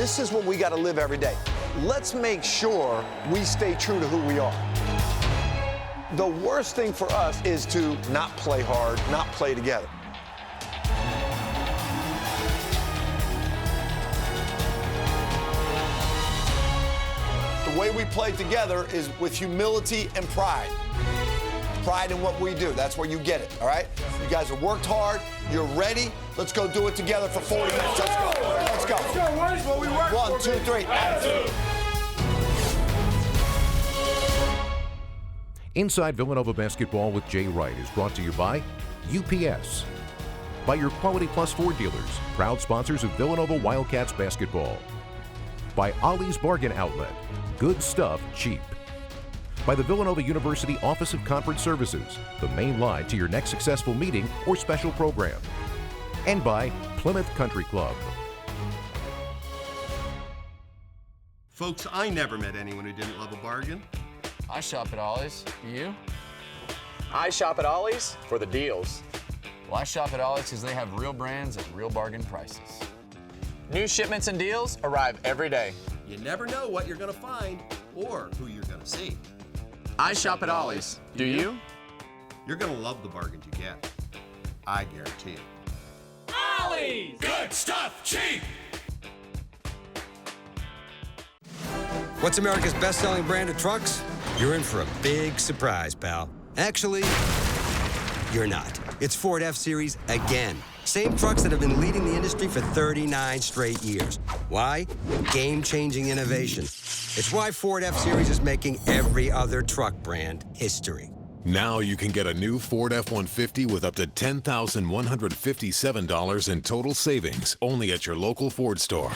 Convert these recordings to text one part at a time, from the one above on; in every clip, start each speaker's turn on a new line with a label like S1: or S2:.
S1: This is what we got to live every day. Let's make sure we stay true to who we are. The worst thing for us is to not play hard, not play together. The way we play together is with humility and pride. Pride in what we do. That's where you get it, all right? You guys have worked hard. You're ready. Let's go do it together for 40 minutes. Let's go. Let's go.
S2: That's what we work for.
S1: 1, 2, 3.
S2: Attitude.
S3: Inside Villanova Basketball with Jay Wright is brought to you by UPS, by your Quality Plus Ford dealers, proud sponsors of Villanova Wildcats basketball, by Ollie's Bargain Outlet, good stuff cheap, by the Villanova University Office of Conference Services, the main line to your next successful meeting or special program, and by Plymouth Country Club.
S4: Folks, I never met anyone who didn't love a bargain.
S5: I shop at Ollie's. You? I shop at Ollie's for the deals. Well, I shop at Ollie's because they have real brands at real bargain prices. New shipments and deals arrive every day.
S4: You never know what you're going to find or who you're going to see.
S5: I shop at Ollie's. Do you?
S4: You're going to love the bargains you get. I guarantee it.
S2: Ollie's! Good stuff, cheap!
S6: What's America's best-selling brand of trucks? You're in for a big surprise, pal. Actually, you're not. It's Ford F-Series again. Same trucks that have been leading the industry for 39 straight years. Why? Game-changing innovation. It's why Ford F-Series is making every other truck brand history.
S7: Now you can get a new Ford F-150 with up to $10,157 in total savings, only at your local Ford store.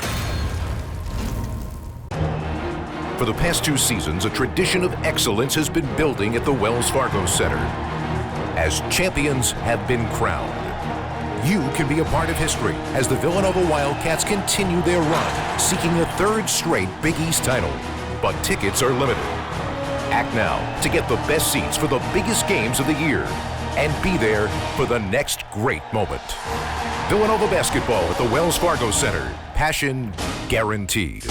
S3: For the past 2 seasons, a tradition of excellence has been building at the Wells Fargo Center. As champions have been crowned, you can be a part of history as the Villanova Wildcats continue their run, seeking a 3rd straight Big East title. But tickets are limited. Act now to get the best seats for the biggest games of the year and be there for the next great moment. Villanova basketball at the Wells Fargo Center. Passion guaranteed.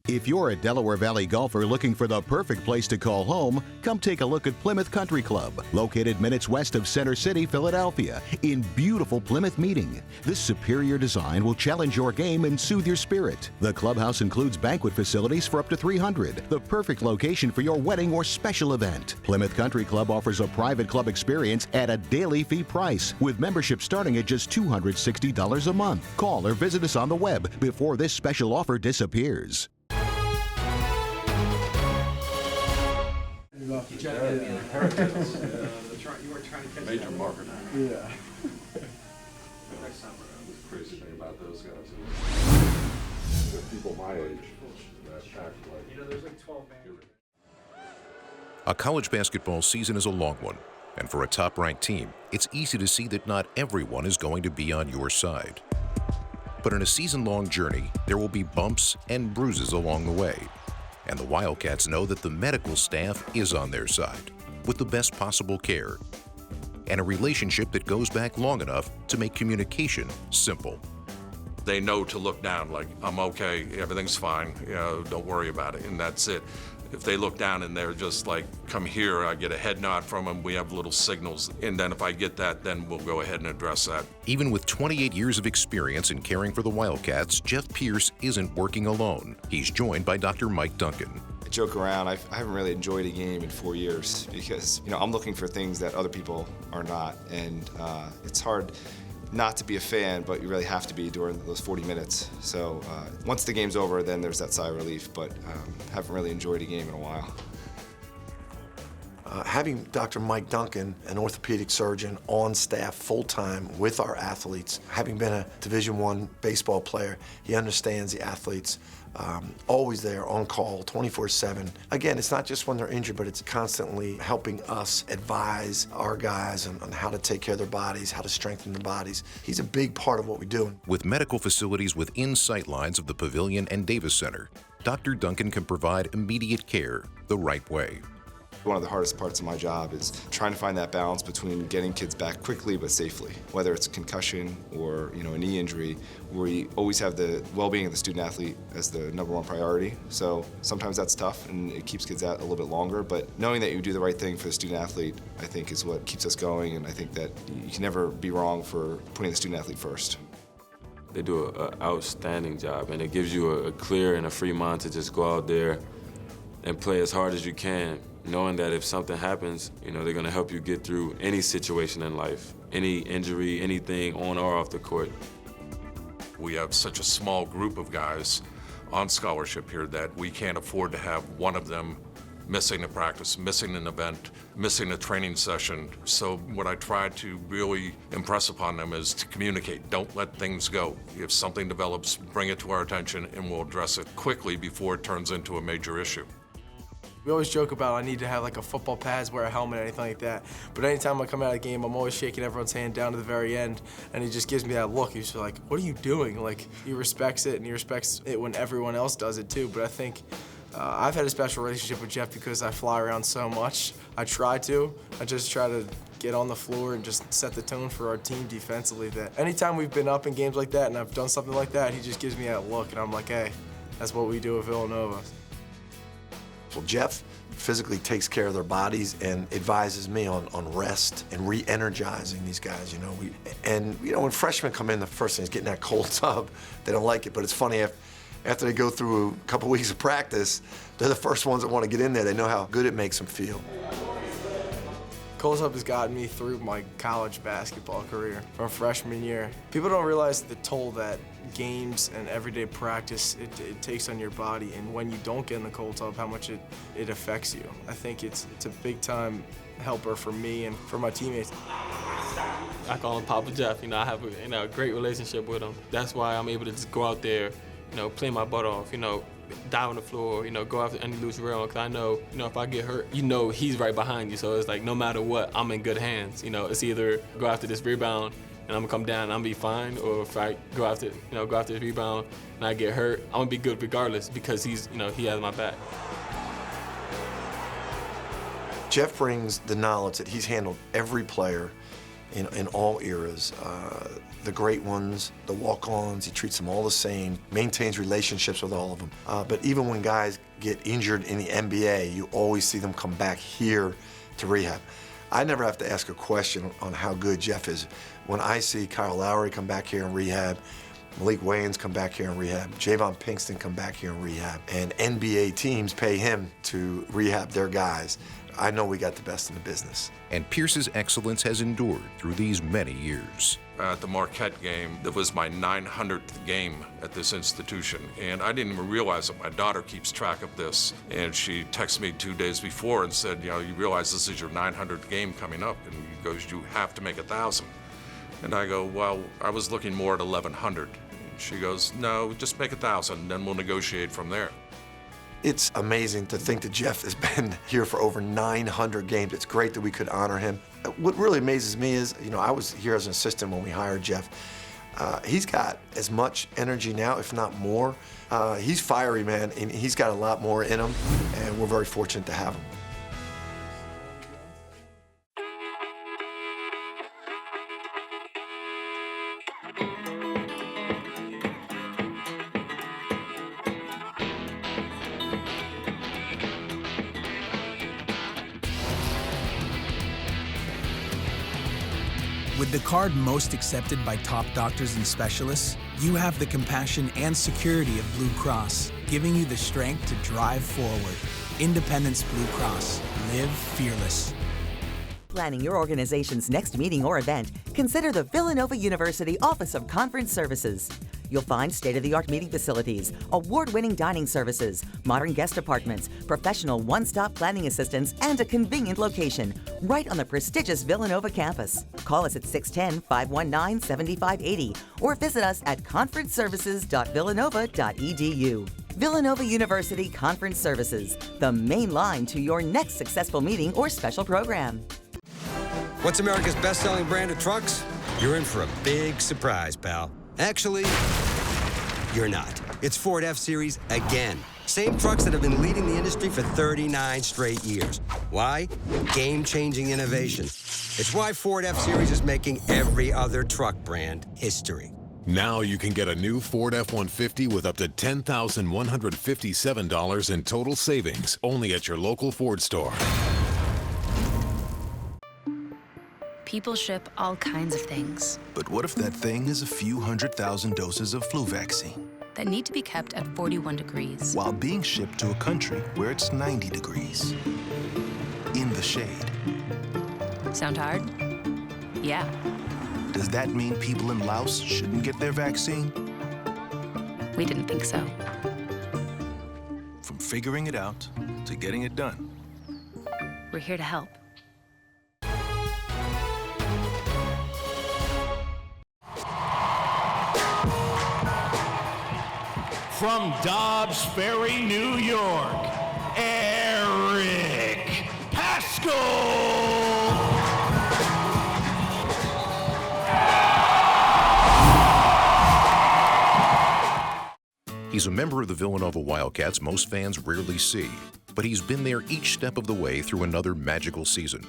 S8: If you're a Delaware Valley golfer looking for the perfect place to call home, come take a look at Plymouth Country Club, located minutes west of Center City, Philadelphia, in beautiful Plymouth Meeting. This superior design will challenge your game and soothe your spirit. The clubhouse includes banquet facilities for up to 300, the perfect location for your wedding or special event. Plymouth Country Club offers a private club experience at a daily fee price, with membership starting at just $260 a month. Call or visit us on the web before this special offer disappears.
S9: You try to get the Hurricanes. You were trying to catch
S10: major market.
S9: Yeah.
S10: Next time around. The crazy thing about those guys is the people my age that act like.
S9: You know, there's like 12 bands.
S3: A college basketball season is a long one, and for a top-ranked team, it's easy to see that not everyone is going to be on your side. But in a season-long journey, there will be bumps and bruises along the way. And the Wildcats know that the medical staff is on their side with the best possible care and a relationship that goes back long enough to make communication simple.
S11: They know to look down, like, I'm okay, everything's fine, you know, don't worry about it, and that's it. If they look down and they're just like, come here, I get a head nod from them, we have little signals, and then if I get that, then we'll go ahead and address that.
S3: Even with 28 years of experience in caring for the Wildcats, Jeff Pierce isn't working alone. He's joined by Dr. Mike Duncan.
S12: I joke around, I haven't really enjoyed a game in 4 years because, you know, I'm looking for things that other people are not, and it's hard not to be a fan, but you really have to be during those 40 minutes. So once the game's over, then there's that sigh of relief, but haven't really enjoyed a game in a while.
S1: Having Dr. Mike Duncan, an orthopedic surgeon, on staff full-time with our athletes, having been a Division I baseball player, he understands the athletes, always there, on call, 24/7. Again, it's not just when they're injured, but it's constantly helping us advise our guys on how to take care of their bodies, how to strengthen their bodies. He's a big part of what we do.
S3: With medical facilities within sight lines of the Pavilion and Davis Center, Dr. Duncan can provide immediate care the right way.
S12: one of the hardest parts of my job is trying to find that balance between getting kids back quickly but safely. Whether it's a concussion or a knee injury, we always have the well-being of the student athlete as the #1 priority. So sometimes that's tough and it keeps kids out a little bit longer, but knowing that you do the right thing for the student athlete, I think is what keeps us going, and I think that you can never be wrong for putting the student athlete first.
S13: They do an outstanding job, and it gives you a clear and a free mind to just go out there and play as hard as you can, knowing that if something happens, they're gonna help you get through any situation in life, any injury, anything on or off the court.
S11: We have such a small group of guys on scholarship here that we can't afford to have one of them missing a practice, missing an event, missing a training session. So what I try to really impress upon them is to communicate. Don't let things go. If something develops, bring it to our attention and we'll address it quickly before it turns into a major issue.
S14: We always joke about I need to have like a football pads, wear a helmet, anything like that. But anytime I come out of the game, I'm always shaking everyone's hand down to the very end, and he just gives me that look. He's like, what are you doing? Like, he respects it, and he respects it when everyone else does it too. But I think I've had a special relationship with Jeff because I fly around so much. I just try to get on the floor and just set the tone for our team defensively. That anytime we've been up in games like that and I've done something like that, he just gives me that look, and I'm like, hey, that's what we do at Villanova.
S1: Well, Jeff physically takes care of their bodies and advises me on rest and re-energizing these guys, when freshmen come in, the first thing is getting that cold tub. They don't like it, but it's funny, after they go through a couple weeks of practice, they're the first ones that want to get in there. They know how good it makes them feel.
S14: Cold tub has gotten me through my college basketball career from freshman year. People don't realize the toll that games and everyday practice it takes on your body, and when you don't get in the cold tub, how much it affects you. I think it's a big time helper for me and for my teammates.
S15: I call him Papa Jeff. I have a great relationship with him. That's why I'm able to just go out there, play my butt off, dive on the floor, go after any loose rail, because I know, if I get hurt, he's right behind you. So it's like, no matter what, I'm in good hands. It's either go after this rebound and I'm gonna come down and I'm gonna be fine, or if I go after this rebound and I get hurt, I'm gonna be good regardless because he has my back.
S1: Jeff brings the knowledge that he's handled every player in all eras. The great ones, the walk-ons, he treats them all the same, maintains relationships with all of them. But even when guys get injured in the NBA, you always see them come back here to rehab. I never have to ask a question on how good Jeff is. When I see Kyle Lowry come back here and rehab, Malik Wayans come back here and rehab, Javon Pinkston come back here and rehab, and NBA teams pay him to rehab their guys, I know we got the best in the business.
S3: And Pierce's excellence has endured through these many years.
S11: At the Marquette game, that was my 900th game at this institution, and I didn't even realize that. My daughter keeps track of this, and she texted me 2 days before and said, you realize this is your 900th game coming up, and he goes, you have to make 1,000. And I go, well, I was looking more at 1,100. And she goes, no, just make 1,000, then we'll negotiate from there.
S1: It's amazing to think that Jeff has been here for over 900 games. It's great that we could honor him. What really amazes me is, I was here as an assistant when we hired Jeff. He's got as much energy now, if not more. He's fiery, man, and he's got a lot more in him, and we're very fortunate to have him.
S16: With the card most accepted by top doctors and specialists, you have the compassion and security of Blue Cross, giving you the strength to drive forward. Independence Blue Cross. Live fearless.
S17: Planning your organization's next meeting or event, consider the Villanova University Office of Conference Services. You'll find state-of-the-art meeting facilities, award-winning dining services, modern guest apartments, professional one-stop planning assistance, and a convenient location right on the prestigious Villanova campus. Call us at 610-519-7580 or visit us at conferenceservices.villanova.edu. Villanova University Conference Services, the main line to your next successful meeting or special program.
S6: What's America's best-selling brand of trucks? You're in for a big surprise, pal. Actually, you're not. It's Ford F-Series again. Same trucks that have been leading the industry for 39 straight years. Why? Game-changing innovation. It's why Ford F-Series is making every other truck brand history.
S7: Now you can get a new Ford F-150 with up to $10,157 in total savings, only at your local Ford store.
S18: People ship all kinds of things
S19: But what if that thing is a few 100,000 doses of flu vaccine
S18: that need to be kept at 41 degrees.
S19: while being shipped to a country where it's 90 degrees? In the shade.
S18: Sound hard? Yeah.
S19: Does that mean people in Laos shouldn't get their vaccine?
S18: We didn't think so.
S19: From figuring it out to getting it done.
S18: We're here to help.
S2: From Dobbs Ferry, New York, Eric Paschal.
S3: He's a member of the Villanova Wildcats most fans rarely see, but he's been there each step of the way through another magical season.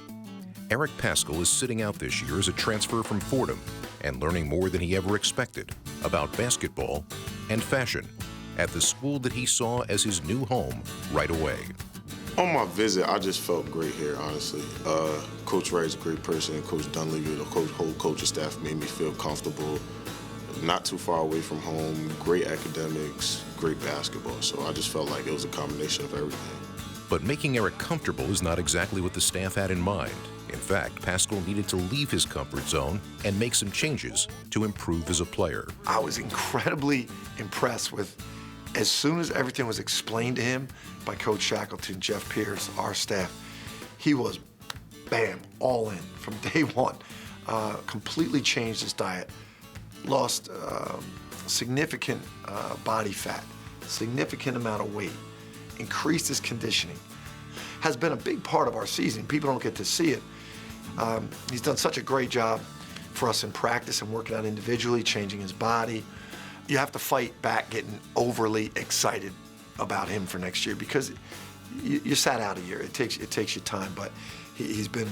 S3: Eric Paschal is sitting out this year as a transfer from Fordham and learning more than he ever expected about basketball and fashion at the school that he saw as his new home right away.
S10: On my visit, I just felt great here, honestly. Coach Wright is a great person. Coach Dunleavy, the whole coaching staff made me feel comfortable. Not too far away from home, great academics, great basketball. So I just felt like it was a combination of everything.
S3: But making Eric comfortable is not exactly what the staff had in mind. In fact, Paschal needed to leave his comfort zone and make some changes to improve as a player.
S1: I was incredibly impressed with, as soon as everything was explained to him by Coach Shackleton, Jeff Pierce, our staff, he was, bam, all in from day one. Completely changed his diet, lost significant body fat, significant amount of weight, increased his conditioning. Has been a big part of our season. People don't get to see it. He's done such a great job for us in practice and working out individually, changing his body. You have to fight back getting overly excited about him for next year because you sat out a year. It takes you time, but he's been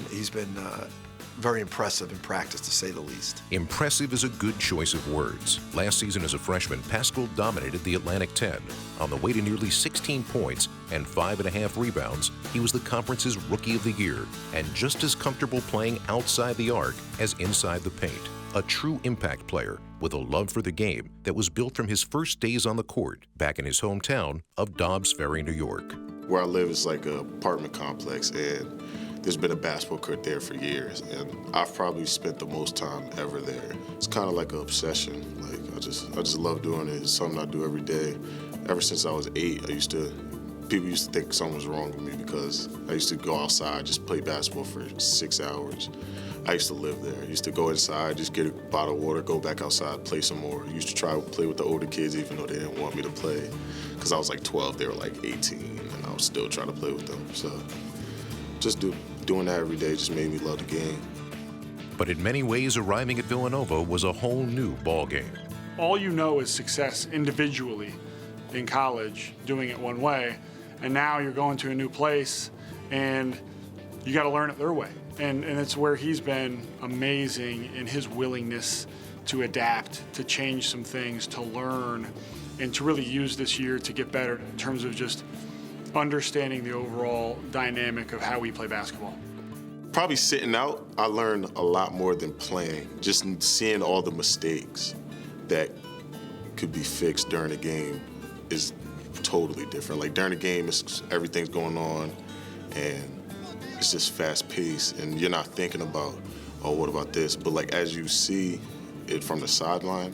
S1: very impressive in practice, to say the least.
S3: Impressive is a good choice of words. Last season as a freshman, Paschal dominated the Atlantic 10. On the way to nearly 16 points and 5.5 rebounds, he was the conference's Rookie of the Year and just as comfortable playing outside the arc as inside the paint. A true impact player with a love for the game that was built from his first days on the court back in his hometown of Dobbs Ferry, New York.
S10: Where I live is like an apartment complex, and there's been a basketball court there for years, and I've probably spent the most time ever there. It's kind of like an obsession. Like I just love doing it. It's something I do every day. Ever since I was 8, people used to think something was wrong with me because I used to go outside, just play basketball for 6 hours. I used to live there. I used to go inside, just get a bottle of water, go back outside, play some more. I used to try to play with the older kids even though they didn't want me to play. Because I was like 12, they were like 18, and I was still trying to play with them. So just doing that every day just made me love the game.
S3: But in many ways, arriving at Villanova was a whole new ball game.
S9: All you know is success individually in college, doing it one way, and now you're going to a new place and you got to learn it their way. And it's where he's been amazing in his willingness to adapt, to change some things, to learn, and to really use this year to get better in terms of just understanding the overall dynamic of how we play basketball.
S10: Probably sitting out, I learned a lot more than playing. Just seeing all the mistakes that could be fixed during the game is totally different. Like during the game, everything's going on, and it's just fast paced, and you're not thinking about, oh, what about this? But like as you see it from the sideline,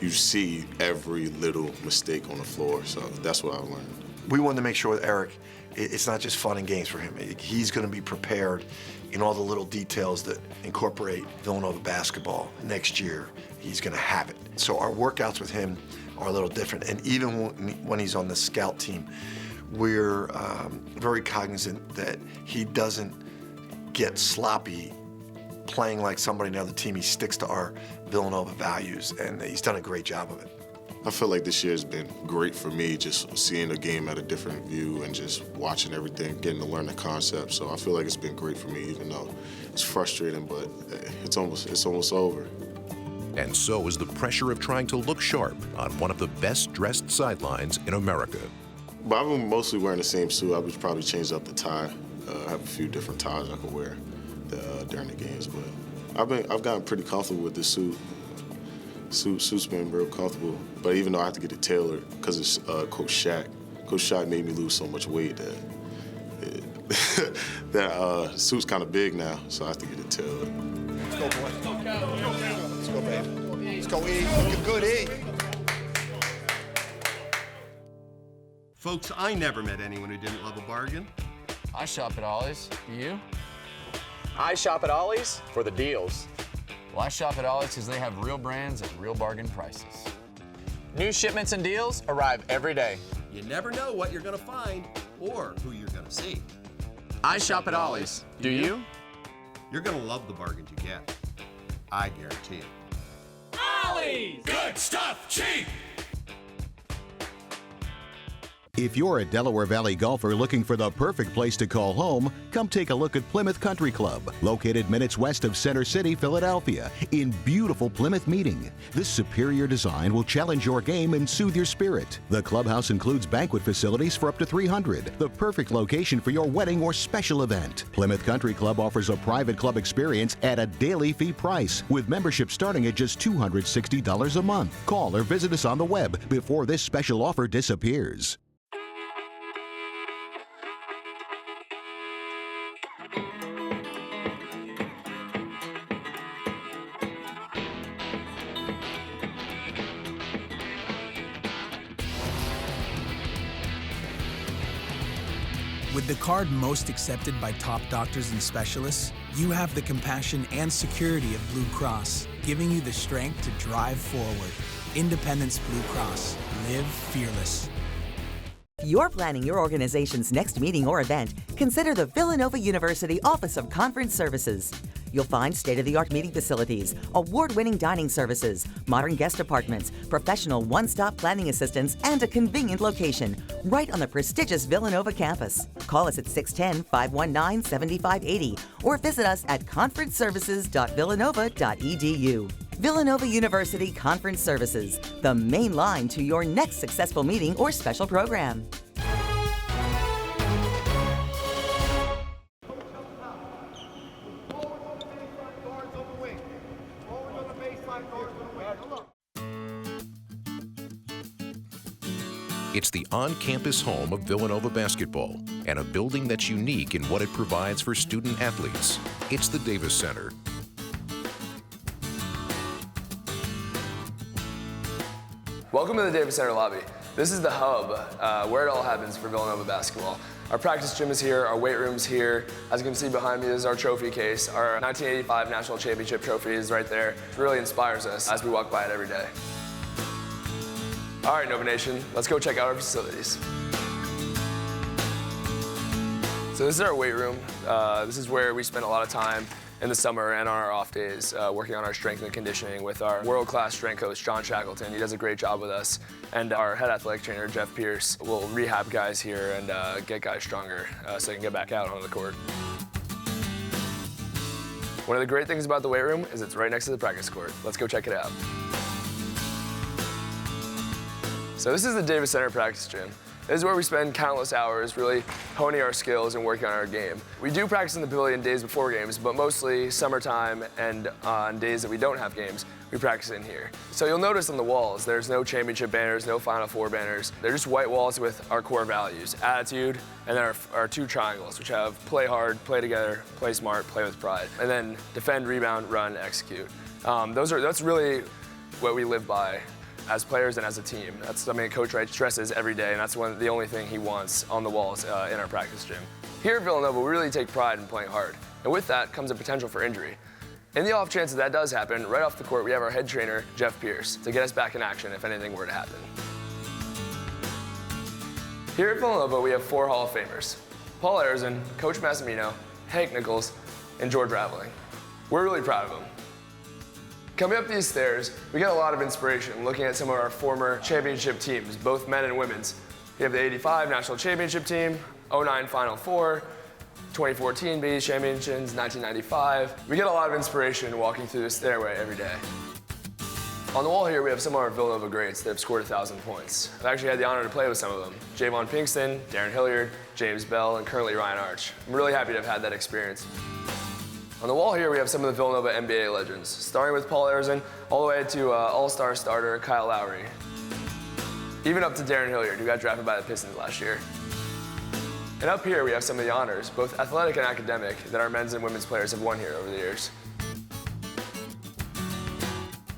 S10: you see every little mistake on the floor. So that's what I learned.
S1: We wanted to make sure with Eric, it's not just fun and games for him. He's going to be prepared in all the little details that incorporate Villanova basketball. Next year, he's going to have it. So our workouts with him are a little different. And even when he's on the scout team, we're very cognizant that he doesn't get sloppy playing like somebody on the other team. He sticks to our Villanova values, and he's done a great job of it.
S10: I feel like this year has been great for me, just seeing the game at a different view and just watching everything, getting to learn the concept. So I feel like it's been great for me, even though it's frustrating, but it's almost over.
S3: And so is the pressure of trying to look sharp on one of the best-dressed sidelines in America.
S10: But I've been mostly wearing the same suit. I would probably change up the tie. I have a few different ties I can wear during the games, but I've gotten pretty comfortable with this suit. Suit's been real comfortable, but even though I have to get it tailored because it's Coach Shaq. Coach Shaq made me lose so much weight that suit's kind of big now, so I have to get it tailored.
S20: Let's go, boys. Let's go, baby. Let's go, E. Looking good, E.
S4: Folks, I never met anyone who didn't love a bargain.
S5: I shop at Ollie's. You? I shop at Ollie's for the deals. Well, I shop at Ollie's because they have real brands at real bargain prices. New shipments and deals arrive every day.
S4: You never know what you're going to find or who you're going to see.
S5: I shop at Ollie's. Do you?
S4: You're going to love the bargains you get. I guarantee it.
S2: Ollie's! Good stuff, cheap!
S8: If you're a Delaware Valley golfer looking for the perfect place to call home, come take a look at Plymouth Country Club, located minutes west of Center City, Philadelphia, in beautiful Plymouth Meeting. This superior design will challenge your game and soothe your spirit. The clubhouse includes banquet facilities for up to 300, the perfect location for your wedding or special event. Plymouth Country Club offers a private club experience at a daily fee price, with membership starting at just $260 a month. Call or visit us on the web before this special offer disappears.
S16: With the card most accepted by top doctors and specialists, you have the compassion and security of Blue Cross, giving you the strength to drive forward. Independence Blue Cross. Live fearless.
S17: If you're planning your organization's next meeting or event, consider the Villanova University Office of Conference Services. You'll find state-of-the-art meeting facilities, award-winning dining services, modern guest apartments, professional one-stop planning assistance, and a convenient location right on the prestigious Villanova campus. Call us at 610-519-7580 or visit us at conferenceservices.villanova.edu. Villanova University Conference Services, the main line to your next successful meeting or special program.
S3: It's the on-campus home of Villanova basketball and a building that's unique in what it provides for student athletes. It's the Davis Center.
S21: Welcome to the Davis Center lobby. This is the hub where it all happens for Villanova basketball. Our practice gym is here, our weight room's here. As you can see behind me, this is our trophy case. Our 1985 National Championship trophy is right there. It really inspires us as we walk by it every day. All right, Nova Nation, let's go check out our facilities. So this is our weight room. This is where we spend a lot of time in the summer and on our off days working on our strength and conditioning with our world-class strength coach, John Shackleton. He does a great job with us. And our head athletic trainer, Jeff Pierce, will rehab guys here and get guys stronger so they can get back out on the court. One of the great things about the weight room is it's right next to the practice court. Let's go check it out. So this is the Davis Center practice gym. This is where we spend countless hours really honing our skills and working on our game. We do practice in the pavilion days before games, but mostly summertime and on days that we don't have games, we practice in here. So you'll notice on the walls, there's no championship banners, no Final Four banners. They're just white walls with our core values, attitude, and then our two triangles, which have play hard, play together, play smart, play with pride, and then defend, rebound, run, execute. That's really what we live by as players and as a team. That's something Coach Wright stresses every day, and that's the only thing he wants on the walls in our practice gym. Here at Villanova, we really take pride in playing hard, and with that comes a potential for injury. In the off chance that does happen, right off the court, we have our head trainer, Jeff Pierce, to get us back in action if anything were to happen. Here at Villanova, we have 4 Hall of Famers: Paul Arizin, Coach Massimino, Hank Nichols, and George Raveling. We're really proud of them. Coming up these stairs, we get a lot of inspiration looking at some of our former championship teams, both men and women's. We have the '85 National Championship team, '09 Final Four, 2014 Big East Championships, 1995. We get a lot of inspiration walking through this stairway every day. On the wall here, we have some of our Villanova greats that have scored 1,000 points. I've actually had the honor to play with some of them. Javon Pinkston, Darren Hilliard, James Bell, and currently Ryan Arch. I'm really happy to have had that experience. On the wall here, we have some of the Villanova NBA legends, starting with Paul Arizin, all the way to All-Star starter Kyle Lowry. Even up to Darren Hilliard, who got drafted by the Pistons last year. And up here, we have some of the honors, both athletic and academic, that our men's and women's players have won here over the years.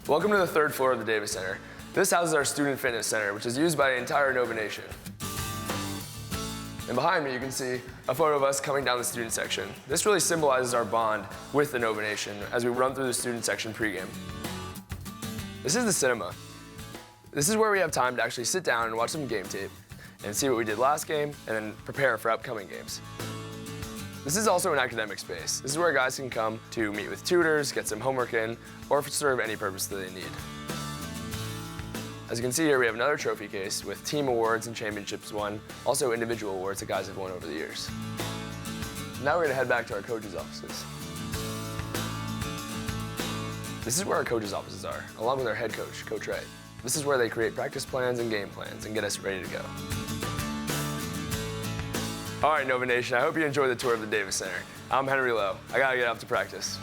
S21: Welcome to the third floor of the Davis Center. This houses our Student Fitness Center, which is used by the entire Nova Nation. And behind me, you can see a photo of us coming down the student section. This really symbolizes our bond with the Nova Nation as we run through the student section pregame. This is the cinema. This is where we have time to actually sit down and watch some game tape and see what we did last game and then prepare for upcoming games. This is also an academic space. This is where guys can come to meet with tutors, get some homework in, or serve any purpose that they need. As you can see here, we have another trophy case with team awards and championships won, also individual awards that guys have won over the years. Now we're gonna head back to our coaches' offices. This is where our coaches' offices are, along with our head coach, Coach Wright. This is where they create practice plans and game plans and get us ready to go. All right, Nova Nation, I hope you enjoyed the tour of the Davis Center. I'm Henry Lowe. I gotta get up to practice.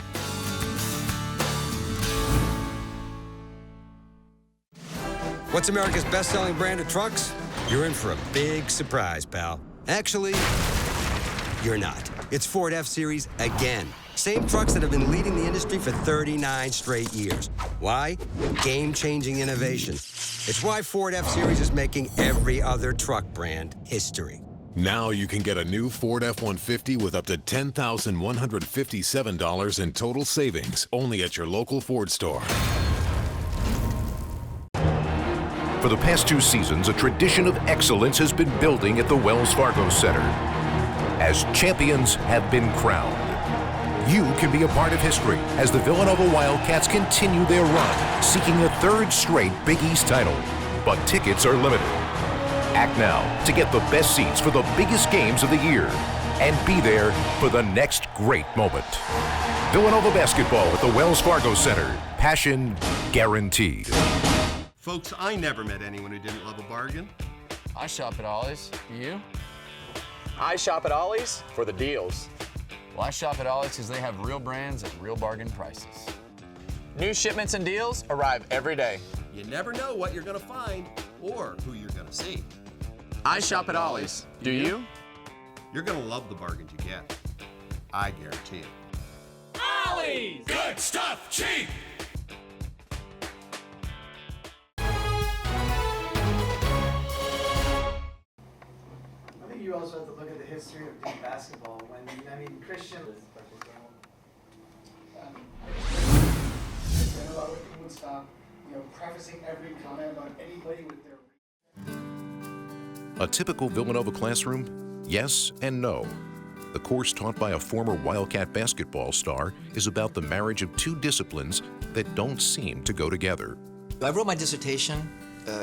S6: What's America's best-selling brand of trucks? You're in for a big surprise, pal. Actually, you're not. It's Ford F-Series again. Same trucks that have been leading the industry for 39 straight years. Why? Game-changing innovation. It's why Ford F-Series is making every other truck brand history.
S7: Now you can get a new Ford F-150 with up to $10,157 in total savings, only at your local Ford store.
S3: For the past 2 seasons, a tradition of excellence has been building at the Wells Fargo Center. As champions have been crowned, you can be a part of history as the Villanova Wildcats continue their run, seeking a 3rd straight Big East title. But tickets are limited. Act now to get the best seats for the biggest games of the year and be there for the next great moment. Villanova basketball at the Wells Fargo Center. Passion guaranteed.
S4: Folks, I never met anyone who didn't love a bargain.
S5: I shop at Ollie's. You? I shop at Ollie's for the deals. Well, I shop at Ollie's because they have real brands at real bargain prices. New shipments and deals arrive every day.
S4: You never know what you're gonna find or who you're gonna see.
S5: I shop at Ollie's. Do you?
S4: You're gonna love the bargains you get. I guarantee it.
S2: Ollie's! Good stuff, cheap!
S12: I think you also have to look at the history of Duke basketball. Christian. About working Woodstock, prefacing every comment about anybody with their.
S3: A typical Villanova classroom? Yes and no. The course taught by a former Wildcat basketball star is about the marriage of 2 disciplines that don't seem to go together.
S22: I wrote my dissertation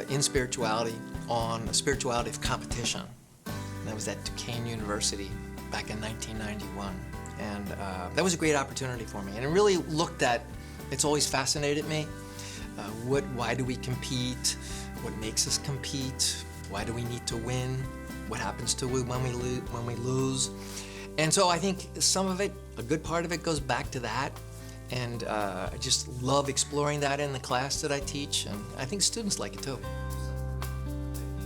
S22: in spirituality on the spirituality of competition. And that was at Duquesne University back in 1991. And that was a great opportunity for me. And it really looked at, it's always fascinated me. Why do we compete? What makes us compete? Why do we need to win? What happens to when we lose? And so I think some of it, a good part of it, goes back to that. And I just love exploring that in the class that I teach, and I think students like it too.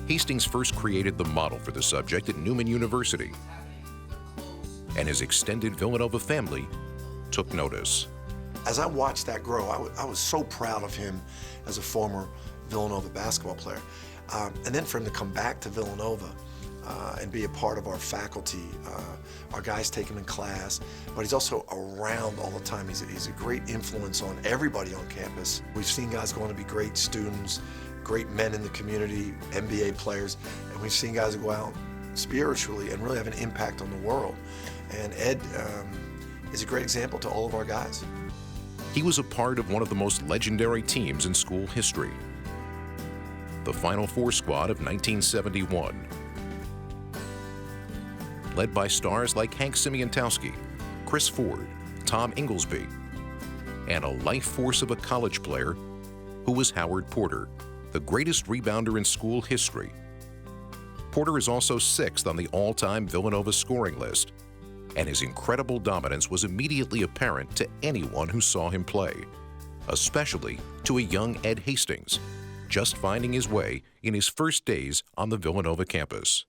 S3: Hastings first created the model for the subject at Newman University, and his extended Villanova family took notice.
S1: As I watched that grow, I was so proud of him as a former Villanova basketball player. And then for him to come back to Villanova and be a part of our faculty. Our guys take him in class, but he's also around all the time. He's a great influence on everybody on campus. We've seen guys go on to be great students, great men in the community, NBA players, and we've seen guys go out spiritually and really have an impact on the world. And Ed is a great example to all of our guys.
S3: he was a part of one of the most legendary teams in school history, the Final Four squad of 1971. Led by stars like Hank Simientowski, Chris Ford, Tom Inglesby, and a life force of a college player who was Howard Porter, the greatest rebounder in school history. Porter is also 6th on the all-time Villanova scoring list, and his incredible dominance was immediately apparent to anyone who saw him play, especially to a young Ed Hastings, just finding his way in his first days on the Villanova campus.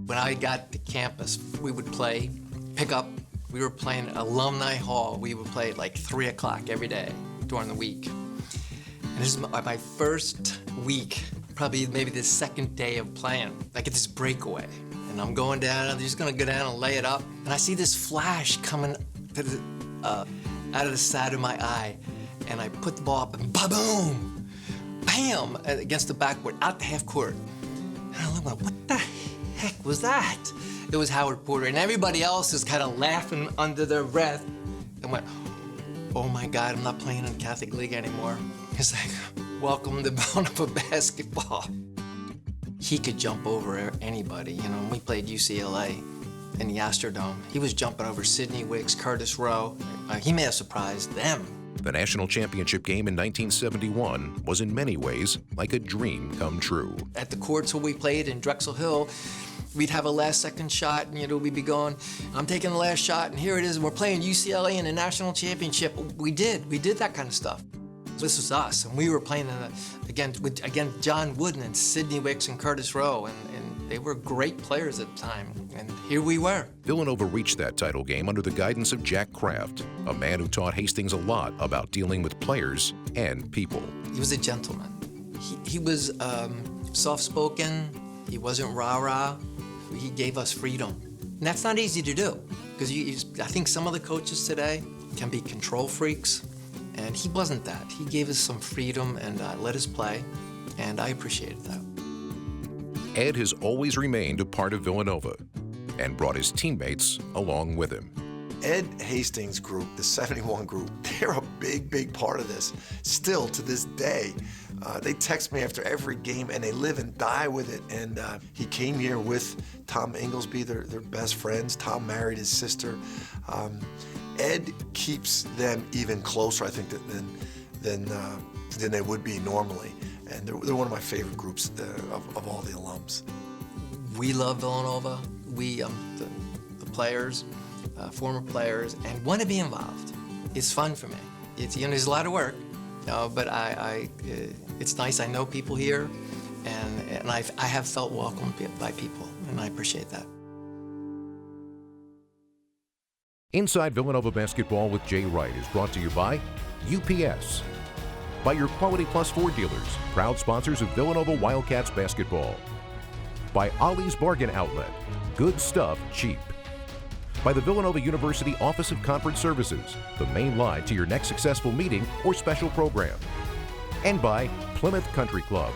S22: When I got to campus, we would play, pick up. We were playing Alumni Hall. We would play at like 3 o'clock every day during the week. And this is my first week, probably maybe the second day of playing. I get this breakaway, and I'm going down, I'm just gonna go down and lay it up, and I see this flash coming out of the side of my eye, and I put the ball up, and ba-boom, bam, against the backboard, out the half court. And I look, what the heck was that? It was Howard Porter, and everybody else is kind of laughing under their breath, and went, oh my God, I'm not playing in the Catholic League anymore. It's like, welcome to Villanova basketball. He could jump over anybody. You know, when we played UCLA in the Astrodome, he was jumping over Sidney Wicks, Curtis Rowe. He may have surprised them.
S3: The national championship game in 1971 was in many ways like a dream come true.
S22: At the courts where we played in Drexel Hill, we'd have a last-second shot, and we'd be going, I'm taking the last shot, and here it is, and we're playing UCLA in the national championship. We did that kind of stuff. This was us, and we were playing against John Wooden and Sidney Wicks and Curtis Rowe, and they were great players at the time, and here we were.
S3: Villanova reached that title game under the guidance of Jack Kraft, a man who taught Hastings a lot about dealing with players and people.
S22: He was a gentleman. He was soft-spoken. He wasn't rah-rah. He gave us freedom. And that's not easy to do, because I think some of the coaches today can be control freaks, and he wasn't that. He gave us some freedom and let us play, and I appreciated that.
S3: Ed has always remained a part of Villanova and brought his teammates along with him.
S1: Ed Hastings' group, the 71 group, they're a big part of this. Still, to this day, they text me after every game, and they live and die with it. And he came here with Tom Inglesby, their best friends. Tom married his sister. Ed keeps them even closer, I think, than they would be normally. And they're one of my favorite groups of all the alums.
S22: We love Villanova. We, the players, former players, and want to be involved. It's fun for me. It's, there's a lot of work, but it's nice. I know people here, and I have felt welcomed by people, and I appreciate that.
S3: Inside Villanova Basketball with Jay Wright is brought to you by UPS, by your Quality Plus Ford dealers, proud sponsors of Villanova Wildcats basketball, by Ollie's Bargain Outlet, good stuff cheap, by the Villanova University Office of Conference Services, the main line to your next successful meeting or special program, and by Plymouth Country Club,